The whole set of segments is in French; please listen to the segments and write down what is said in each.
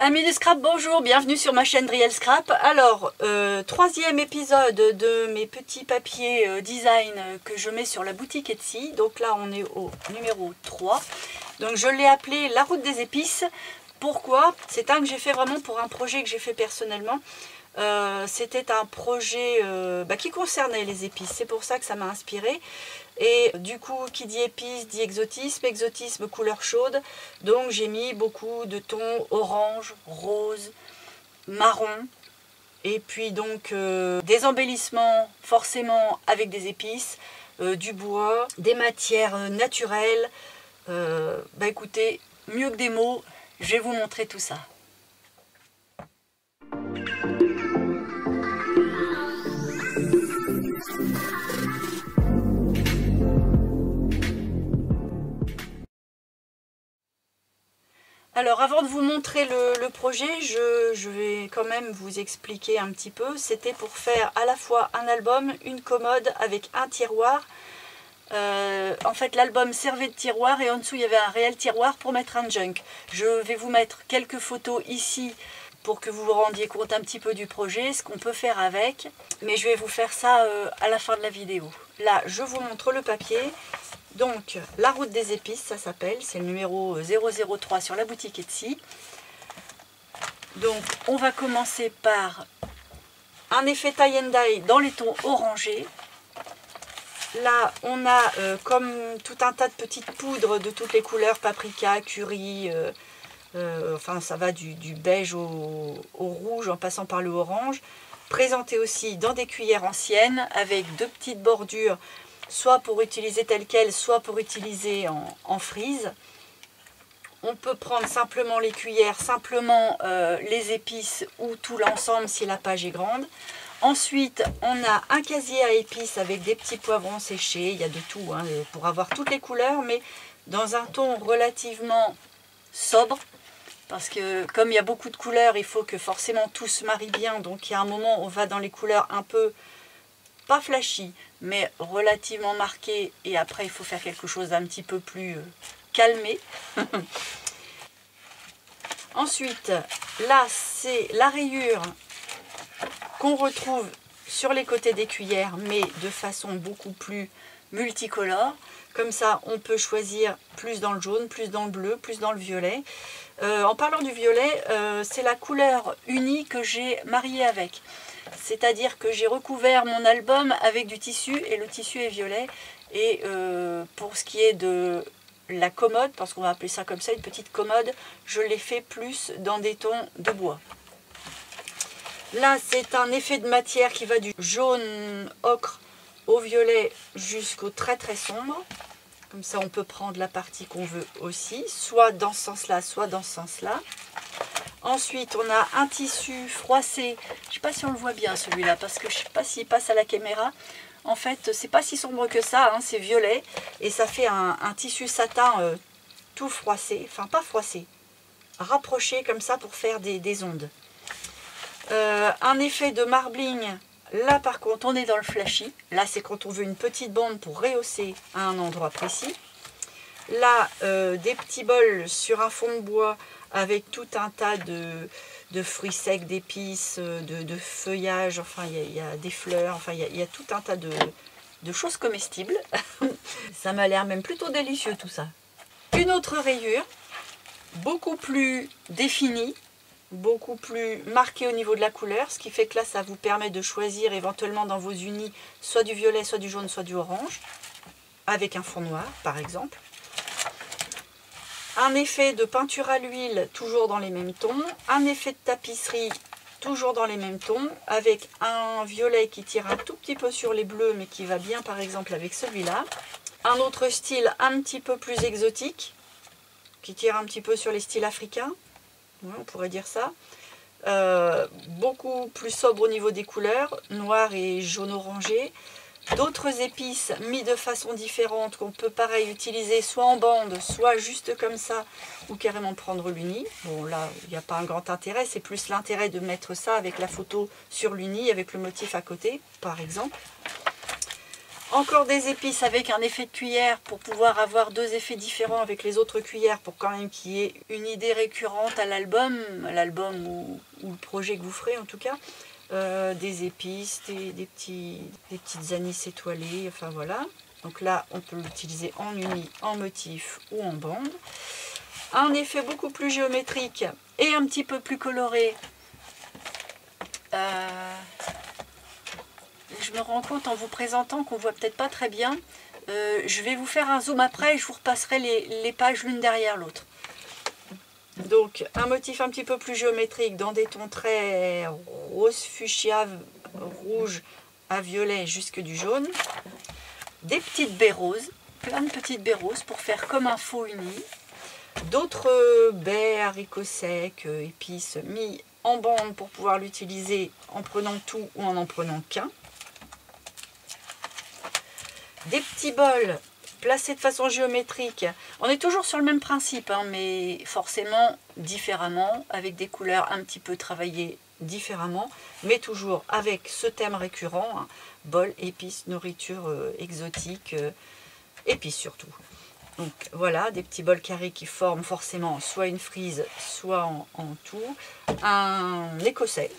Amis de Scrap, bonjour, bienvenue sur ma chaîne Driel Scrap. Alors, troisième épisode de mes petits papiers design que je mets sur la boutique Etsy. Donc là, on est au numéro 3. Donc je l'ai appelé la route des épices. Pourquoi? C'est un que j'ai fait vraiment pour un projet que j'ai fait personnellement. C'était un projet qui concernait les épices. C'est pour ça que ça m'a inspiré. Et du coup, qui dit épices dit exotisme, exotisme couleur chaude. Donc j'ai mis beaucoup de tons orange, rose, marron. Et puis donc des embellissements forcément avec des épices, du bois, des matières naturelles. Écoutez, mieux que des mots, je vais vous montrer tout ça. Alors avant de vous montrer le projet, je vais quand même vous expliquer un petit peu. C'était pour faire à la fois un album, une commode avec un tiroir. En fait l'album servait de tiroir et en dessous il y avait un réel tiroir pour mettre un junk. Je vais vous mettre quelques photos ici pour que vous vous rendiez compte un petit peu du projet, ce qu'on peut faire avec. Mais je vais vous faire ça à la fin de la vidéo. Là je vous montre le papier. Donc, la route des épices, ça s'appelle, c'est le numéro 003 sur la boutique Etsy. Donc, on va commencer par un effet tie and dye dans les tons orangés. Là, on a comme tout un tas de petites poudres de toutes les couleurs, paprika, curry, enfin ça va du beige au rouge en passant par le orange. Présenté aussi dans des cuillères anciennes avec deux petites bordures, soit pour utiliser tel quel, soit pour utiliser en frise. On peut prendre simplement les cuillères, simplement les épices ou tout l'ensemble si la page est grande. Ensuite, on a un casier à épices avec des petits poivrons séchés. Il y a de tout hein, pour avoir toutes les couleurs, mais dans un ton relativement sobre. Parce que comme il y a beaucoup de couleurs, il faut que forcément tout se marie bien. Donc il y a un moment, on va dans les couleurs un peu pas flashy, mais relativement marqué, et après il faut faire quelque chose d'un petit peu plus calmé. Ensuite, là c'est la rayure qu'on retrouve sur les côtés des cuillères, mais de façon beaucoup plus multicolore. Comme ça, on peut choisir plus dans le jaune, plus dans le bleu, plus dans le violet. En parlant du violet, c'est la couleur unie que j'ai mariée avec. C'est-à-dire que j'ai recouvert mon album avec du tissu et le tissu est violet. Et pour ce qui est de la commode, parce qu'on va appeler ça comme ça, une petite commode, je l'ai fait plus dans des tons de bois. Là, c'est un effet de matière qui va du jaune ocre au violet jusqu'au très très sombre. Comme ça, on peut prendre la partie qu'on veut aussi, soit dans ce sens-là, soit dans ce sens-là. Ensuite, on a un tissu froissé. Je ne sais pas si on le voit bien celui-là, parce que je ne sais pas s'il passe à la caméra. En fait, c'est pas si sombre que ça, hein, c'est violet. Et ça fait un tissu satin tout froissé. Enfin, pas froissé. Rapproché comme ça pour faire des ondes. Un effet de marbling. Là, par contre, on est dans le flashy. Là, c'est quand on veut une petite bande pour rehausser à un endroit précis. Là, des petits bols sur un fond de bois avec tout un tas de fruits secs, d'épices, de feuillage, enfin il y a des fleurs, enfin il y a tout un tas de choses comestibles. Ça m'a l'air même plutôt délicieux tout ça. Une autre rayure, beaucoup plus définie, beaucoup plus marquée au niveau de la couleur, ce qui fait que là ça vous permet de choisir éventuellement dans vos unis soit du violet, soit du jaune, soit du orange, avec un fond noir par exemple. Un effet de peinture à l'huile, toujours dans les mêmes tons. Un effet de tapisserie, toujours dans les mêmes tons, avec un violet qui tire un tout petit peu sur les bleus, mais qui va bien par exemple avec celui-là. Un autre style un petit peu plus exotique, qui tire un petit peu sur les styles africains, ouais, on pourrait dire ça. Beaucoup plus sobre au niveau des couleurs, noir et jaune orangé. D'autres épices mis de façon différente qu'on peut pareil utiliser soit en bande, soit juste comme ça, ou carrément prendre l'uni. Bon là, il n'y a pas un grand intérêt, c'est plus l'intérêt de mettre ça avec la photo sur l'uni, avec le motif à côté, par exemple. Encore des épices avec un effet de cuillère pour pouvoir avoir deux effets différents avec les autres cuillères pour quand même qu'il y ait une idée récurrente à l'album ou le projet que vous ferez en tout cas. Des épices, des petites anis étoilées, enfin voilà. Donc là, on peut l'utiliser en uni, en motif ou en bande. Un effet beaucoup plus géométrique et un petit peu plus coloré. Je me rends compte en vous présentant qu'on voit peut-être pas très bien. Je vais vous faire un zoom après et je vous repasserai les pages l'une derrière l'autre. Donc un motif un petit peu plus géométrique dans des tons très rose fuchsia, rouge à violet jusque du jaune. Des petites baies roses, plein de petites baies roses pour faire comme un faux uni. D'autres baies, haricots secs, épices mis en bande pour pouvoir l'utiliser en prenant tout ou en prenant qu'un. Des petits bols placés de façon géométrique. On est toujours sur le même principe, hein, mais forcément différemment, avec des couleurs un petit peu travaillées différemment, mais toujours avec ce thème récurrent, hein, bol, épices, nourriture exotique, épices surtout. Donc voilà, des petits bols carrés qui forment forcément soit une frise, soit en tout. Un écossais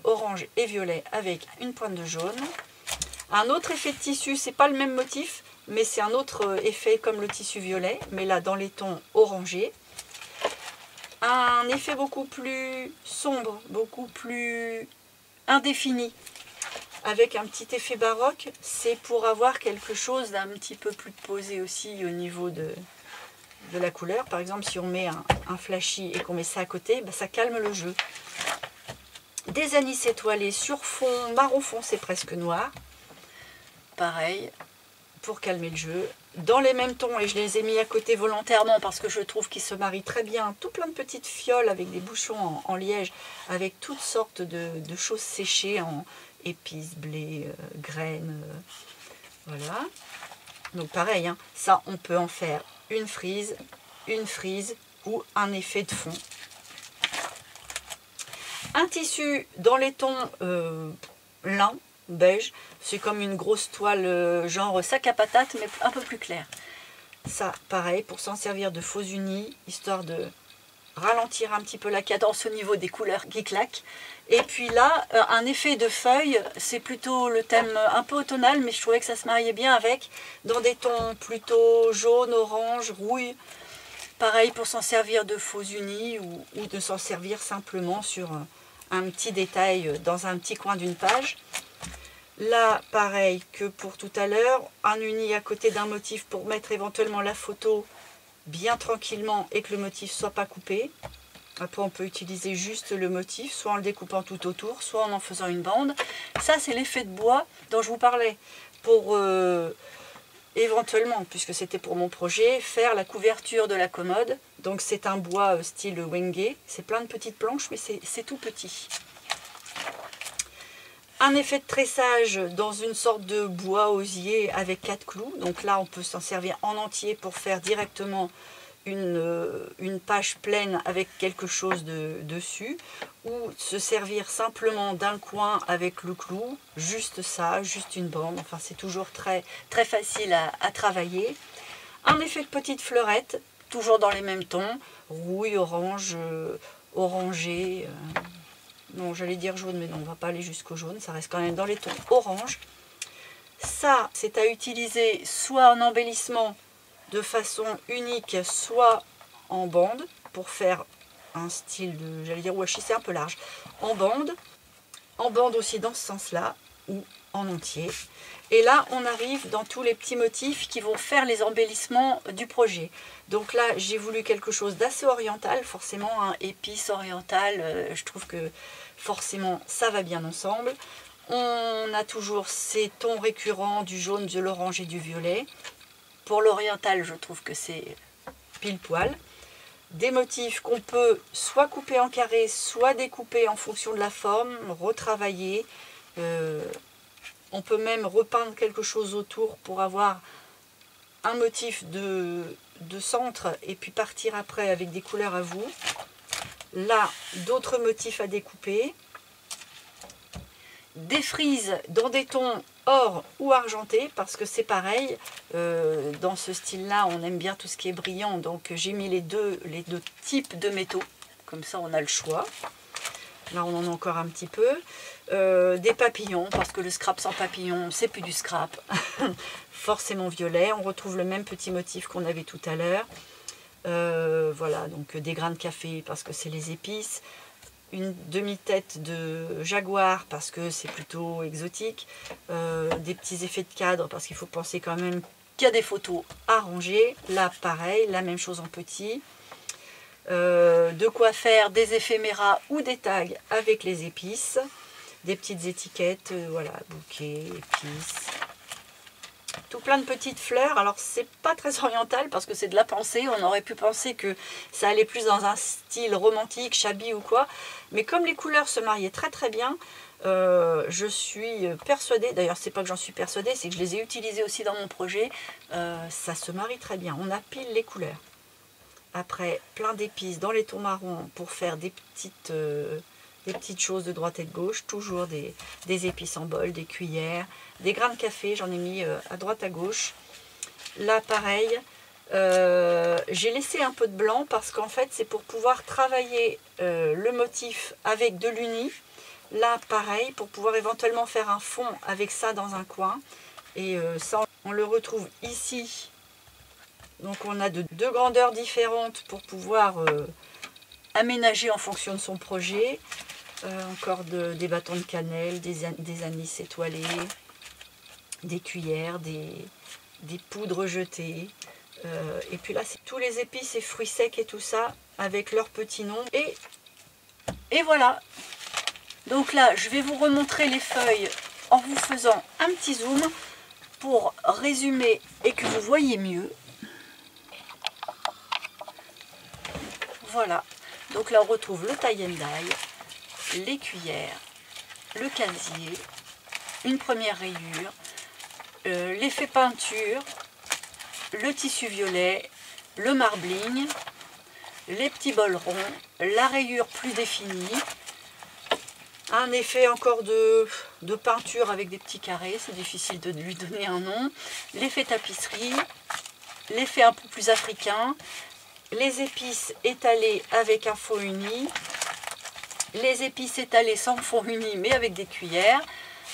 orange et violet avec une pointe de jaune. Un autre effet de tissu, c'est pas le même motif, mais c'est un autre effet comme le tissu violet, mais là dans les tons orangés. Un effet beaucoup plus sombre, beaucoup plus indéfini, avec un petit effet baroque. C'est pour avoir quelque chose d'un petit peu plus posé aussi au niveau de la couleur. Par exemple, si on met un flashy et qu'on met ça à côté, ben ça calme le jeu. Des anis étoilés sur fond marron foncé presque noir. Pareil, pour calmer le jeu. Dans les mêmes tons, et je les ai mis à côté volontairement parce que je trouve qu'ils se marient très bien. Tout plein de petites fioles avec des bouchons en liège, avec toutes sortes de choses séchées en épices, blé, graines. Voilà. Donc pareil, hein, ça on peut en faire une frise ou un effet de fond. Un tissu dans les tons lin, beige, c'est comme une grosse toile genre sac à patates mais un peu plus clair. Ça pareil pour s'en servir de faux unis, histoire de ralentir un petit peu la cadence au niveau des couleurs qui claquent. Et puis là, un effet de feuille, c'est plutôt le thème un peu automnal, mais je trouvais que ça se mariait bien avec, dans des tons plutôt jaune, orange, rouille. Pareil pour s'en servir de faux unis ou de s'en servir simplement sur un petit détail dans un petit coin d'une page. Là, pareil que pour tout à l'heure, un uni à côté d'un motif pour mettre éventuellement la photo bien tranquillement et que le motif ne soit pas coupé. Après, on peut utiliser juste le motif, soit en le découpant tout autour, soit en faisant une bande. Ça, c'est l'effet de bois dont je vous parlais. Pour éventuellement, puisque c'était pour mon projet, faire la couverture de la commode. Donc c'est un bois style wenge. C'est plein de petites planches, mais c'est tout petit. Un effet de tressage dans une sorte de bois osier avec 4 clous. Donc là, on peut s'en servir en entier pour faire directement une page pleine avec quelque chose dessus. Ou se servir simplement d'un coin avec le clou. Juste ça, juste une bande. Enfin, c'est toujours très, très facile à travailler. Un effet de petite fleurette, toujours dans les mêmes tons. Rouille, orange, orangé... Non, j'allais dire jaune, mais non, on ne va pas aller jusqu'au jaune. Ça reste quand même dans les tons orange. Ça, c'est à utiliser soit en embellissement de façon unique, soit en bande, pour faire un style de, j'allais dire washi, c'est un peu large. En bande aussi dans ce sens-là, ou en entier. Et là, on arrive dans tous les petits motifs qui vont faire les embellissements du projet. Donc là, j'ai voulu quelque chose d'assez oriental, forcément, un épice oriental. Je trouve que forcément, ça va bien ensemble. On a toujours ces tons récurrents du jaune, de l'orange et du violet. Pour l'oriental, je trouve que c'est pile poil. Des motifs qu'on peut soit couper en carré, soit découper en fonction de la forme, retravailler. On peut même repeindre quelque chose autour pour avoir un motif de centre et puis partir après avec des couleurs à vous. Là, d'autres motifs à découper. des frises dans des tons or ou argenté, parce que c'est pareil, dans ce style-là, on aime bien tout ce qui est brillant, donc j'ai mis les deux types de métaux, comme ça on a le choix. Là on en a encore un petit peu. Des papillons, parce que le scrap sans papillons, c'est plus du scrap. Forcément violet, on retrouve le même petit motif qu'on avait tout à l'heure. Voilà, donc des grains de café, parce que c'est les épices. Une demi-tête de jaguar parce que c'est plutôt exotique, des petits effets de cadre parce qu'il faut penser quand même qu'il y a des photos à ranger, là pareil, la même chose en petit, de quoi faire des éphéméras ou des tags avec les épices, des petites étiquettes, voilà, bouquet, épices, tout plein de petites fleurs. Alors c'est pas très oriental parce que c'est de la pensée, on aurait pu penser que ça allait plus dans un style romantique, shabby ou quoi, mais comme les couleurs se mariaient très très bien, je suis persuadée, d'ailleurs c'est pas que j'en suis persuadée, c'est que je les ai utilisées aussi dans mon projet, ça se marie très bien, on appile les couleurs. Après plein d'épices dans les tons marrons pour faire des petites choses de droite et de gauche, toujours des épices en bol, des cuillères, des grains de café, j'en ai mis à droite à gauche. Là pareil, j'ai laissé un peu de blanc parce qu'en fait c'est pour pouvoir travailler le motif avec de l'uni. Là pareil, pour pouvoir éventuellement faire un fond avec ça dans un coin. Et ça on le retrouve ici. Donc on a deux grandeurs différentes pour pouvoir aménager en fonction de son projet. Encore des bâtons de cannelle, des anis étoilés, des cuillères, des poudres jetées. Et puis là, c'est tous les épices et fruits secs et tout ça avec leur petit nom. Et voilà. Donc là, je vais vous remontrer les feuilles en vous faisant un petit zoom pour résumer et que vous voyez mieux. Voilà. Donc là, on retrouve le tie and dye, les cuillères, le casier, une première rayure, l'effet peinture, le tissu violet, le marbling, les petits bols ronds, la rayure plus définie, un effet encore de peinture avec des petits carrés, c'est difficile de lui donner un nom, l'effet tapisserie, l'effet un peu plus africain, les épices étalées avec un fond uni, les épices étalées sans fond uni mais avec des cuillères,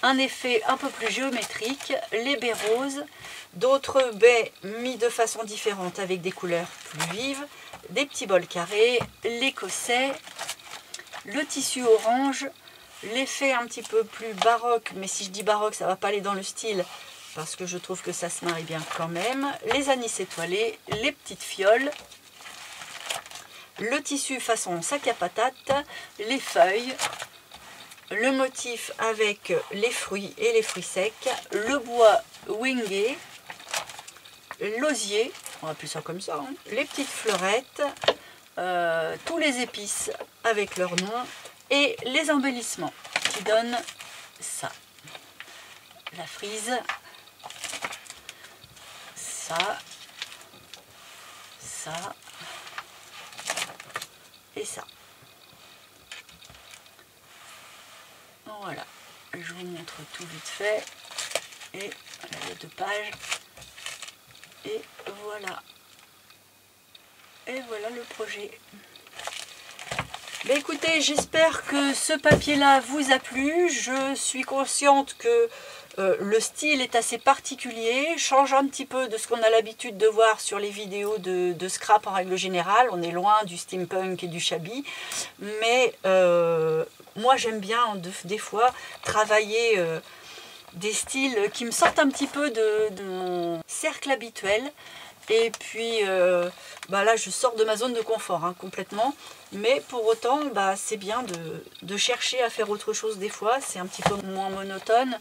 un effet un peu plus géométrique, les baies roses, d'autres baies mis de façon différente avec des couleurs plus vives, des petits bols carrés, l'écossais, le tissu orange, l'effet un petit peu plus baroque, mais si je dis baroque ça ne va pas aller dans le style parce que je trouve que ça se marie bien quand même, les anis étoilés, les petites fioles, le tissu façon sac à patates, les feuilles, le motif avec les fruits et les fruits secs, le bois wingé, l'osier, on va appeler ça comme ça, hein, les petites fleurettes, tous les épices avec leur nom et les embellissements qui donnent ça. La frise, ça, ça et ça. Voilà, je vous montre tout vite fait. Et là, il y a 2 pages. Et voilà. Et voilà le projet. Ben écoutez, j'espère que ce papier-là vous a plu. Je suis consciente que le style est assez particulier, change un petit peu de ce qu'on a l'habitude de voir sur les vidéos de scrap en règle générale. On est loin du steampunk et du shabby, mais moi j'aime bien des fois travailler des styles qui me sortent un petit peu de mon cercle habituel. Et puis bah là je sors de ma zone de confort hein, complètement, mais pour autant bah, c'est bien de chercher à faire autre chose des fois, c'est un petit peu moins monotone.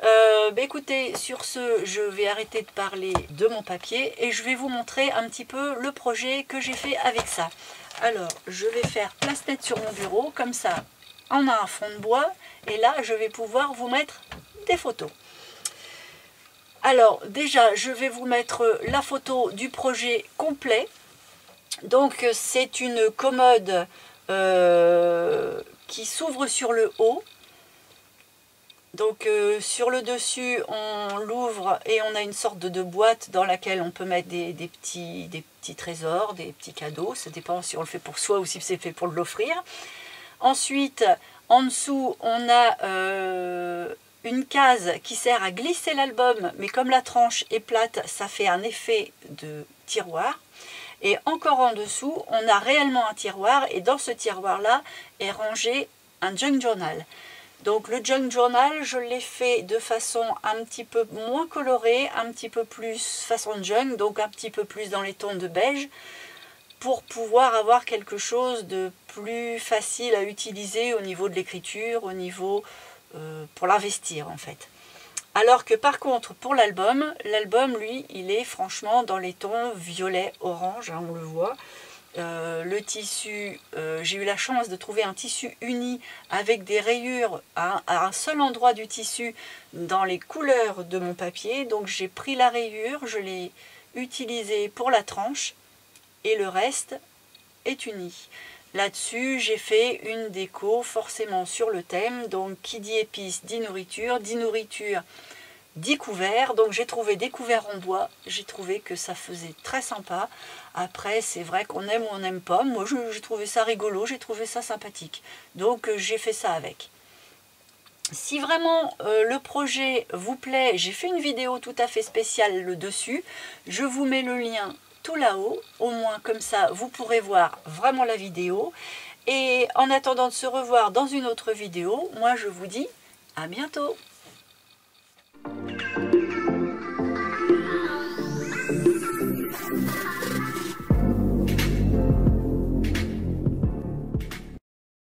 Bah écoutez, sur ce, je vais arrêter de parler de mon papier et je vais vous montrer un petit peu le projet que j'ai fait avec ça. Alors, je vais faire place nette sur mon bureau, comme ça, on a un fond de bois et là, je vais pouvoir vous mettre des photos. Alors, déjà, je vais vous mettre la photo du projet complet. Donc, c'est une commode qui s'ouvre sur le haut. Donc sur le dessus, on l'ouvre et on a une sorte de boîte dans laquelle on peut mettre des petits trésors, des petits cadeaux. Ça dépend si on le fait pour soi ou si c'est fait pour l'offrir. Ensuite, en dessous, on a une case qui sert à glisser l'album, mais comme la tranche est plate, ça fait un effet de tiroir. Et encore en dessous, on a réellement un tiroir, et dans ce tiroir-là est rangé un junk journal. Donc le junk journal, je l'ai fait de façon un petit peu moins colorée, un petit peu plus façon junk, donc un petit peu plus dans les tons de beige, pour pouvoir avoir quelque chose de plus facile à utiliser au niveau de l'écriture, au niveau pour l'investir en fait. Alors que par contre pour l'album lui, il est franchement dans les tons violet-orange, hein, on le voit. Le tissu, j'ai eu la chance de trouver un tissu uni avec des rayures à un seul endroit du tissu dans les couleurs de mon papier. Donc j'ai pris la rayure, je l'ai utilisée pour la tranche et le reste est uni. Là-dessus, j'ai fait une déco forcément sur le thème. Donc qui dit épices dit nourriture dit couverts. Donc j'ai trouvé des couverts en bois, j'ai trouvé que ça faisait très sympa. Après c'est vrai qu'on aime ou on n'aime pas, moi j'ai trouvé ça rigolo, j'ai trouvé ça sympathique, donc j'ai fait ça avec. Si vraiment le projet vous plaît, j'ai fait une vidéo tout à fait spéciale le dessus, je vous mets le lien tout là-haut, au moins comme ça vous pourrez voir vraiment la vidéo. Et en attendant de se revoir dans une autre vidéo, moi je vous dis à bientôt.